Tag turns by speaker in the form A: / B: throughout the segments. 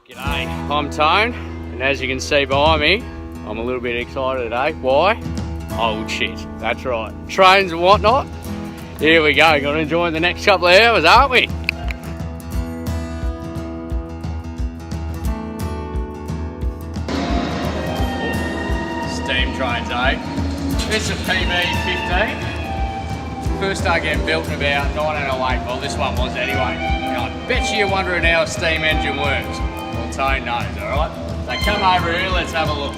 A: G'day, I'm Tone, and as you can see behind me, I'm a little bit excited today. Why? Old shit, that's right. Trains and whatnot. Here we go, gonna enjoy the next couple of hours, aren't we? Steam trains, eh? This is a PB15. First started getting built in about 1908. Well, this one was anyway. And I bet you're wondering how a steam engine works. Well, Tone knows, alright? So come over here, let's have a look.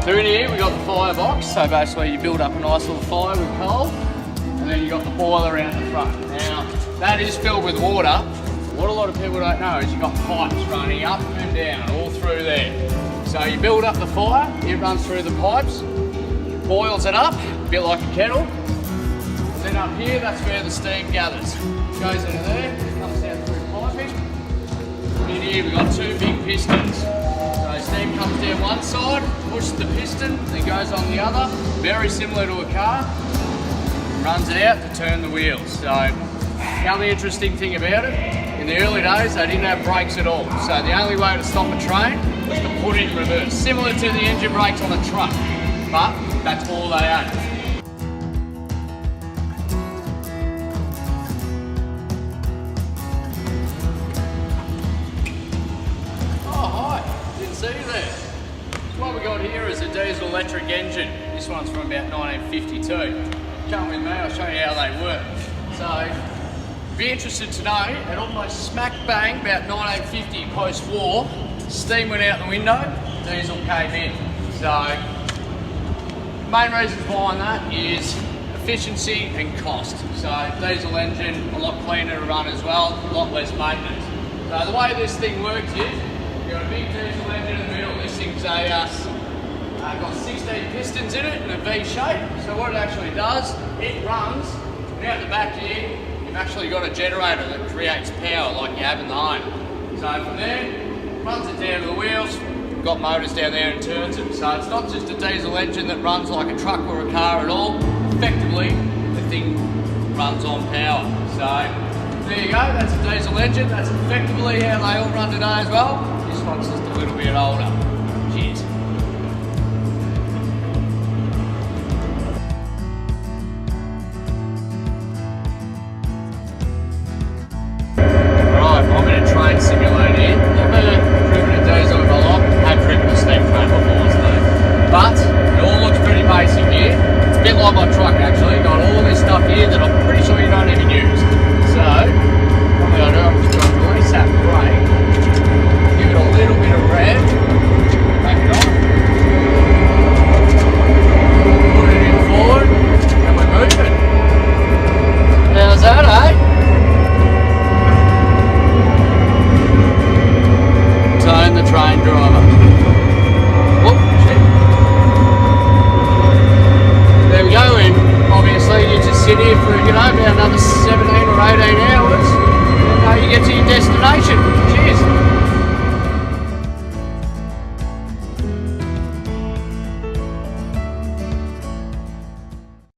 A: So in here, we got the firebox. So basically you build up a nice little fire with coal, and then you got the boiler out the front. Now, that is filled with water. What a lot of people don't know is you've got pipes running up and down, all through there. So you build up the fire, it runs through the pipes, boils it up, a bit like a kettle. And then up here, that's where the steam gathers. Goes into there, comes out through piping. In here, we've got two big pistons. So steam comes down one side, pushes the piston, then goes on the other. Very similar to a car. Runs it out to turn the wheels. So the other interesting thing about it, in the early days, they didn't have brakes at all. So the only way to stop a train was to put it in reverse, similar to the engine brakes on a truck. But that's all they had. See there. What we got here is a diesel electric engine. This one's from about 1952. Come with me, I'll show you how they work. So, be interested to know, at almost smack bang, about 1950 post-war, steam went out the window, diesel came in. So, main reasons behind that is efficiency and cost. So, diesel engine, a lot cleaner to run as well, a lot less maintenance. So, the way this thing works is, you've got a big diesel engine in the middle. This thing's got 16 pistons in it in a V shape. So what it actually does, it runs, and out the back here, you've actually got a generator that creates power like you have in the home. So from there, runs it down to the wheels, we've got motors down there and turns it. So it's not just a diesel engine that runs like a truck or a car at all. Effectively, the thing runs on power. So there you go, that's a diesel engine. That's effectively how they all run today as well. This one's just a little bit older. Cheers. Right, I'm in a train simulator here. Never driven a diesel in my life. Have driven a steam train before, so. But it all looks pretty basic here. It's a bit like my truck actually. Got all this stuff here that I'm pretty sure you don't even use. So, what I'm going to do, I'm just going to release that brake. Give it a little bit of rev, back it on, put it in forward, and we're moving. How's that, eh? Tone the train driver. Whoop, shit. There we go, and obviously you just sit here for, about another 17 or 18 hours, and you get to your destination.